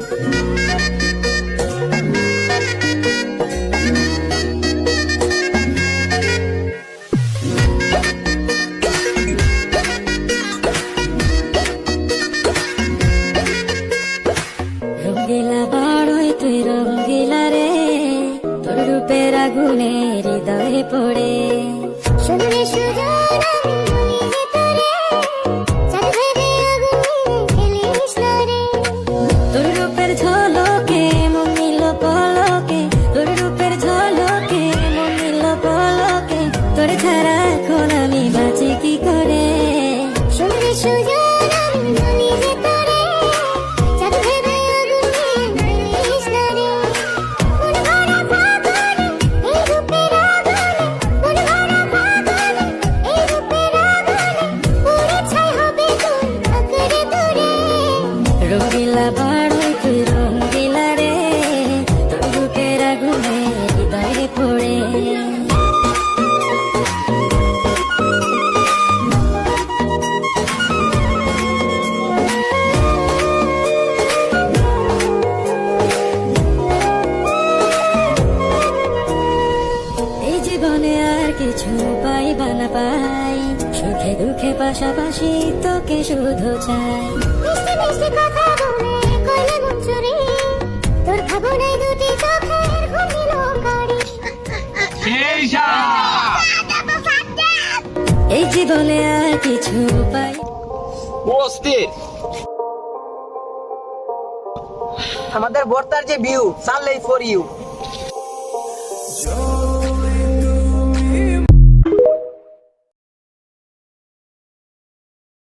রঙ্গিলা বাড়ই তুই রঙ্গিলা রে, তোর রূপের আগুনে হৃদয়ে পড়ে। শুনলে সুজন আমি বলি যে তোরে, চাঁদ ভেবে আগুনে ফেলিস না রে। তোর রূপের ঝলকে মন নিল পলকে, তোর রূপের ঝলকে মন নিল পলকে, তোর ছাড়া এখন আমি বাঁচি কি করে। শুনলে সুজন আমি বলি যে তোরে, চাঁদ ভেবে আগুনে ফেলিস না রে। মন ভরা ফাগুনে এই রূপের আগুনে, মন ভরা ফাগুনে এই রূপের আগুনে, পুড়ে ছাই হবে তোর আঁকড়ে ধরে। রঙ্গিলা বাড়ই তুই রঙ্গিলা রে, তোর রূপের আগুনে হৃদয়ে পড়ে। এই জীবনে আর কিছু পাইবা না পাই, সুখে দুঃখে পাশাপাশি তোকে শুধু চাই। মিষ্টি মিষ্টি কথা বলে কইলে মন চুরি, তোর ভাবনায় দুটি চোখের ঘুমিল কারি। এই জীবনে আর কিছু পাই। অস্থির আমাদের বর্তার যে ভিউ সানলাই ফর ইউ।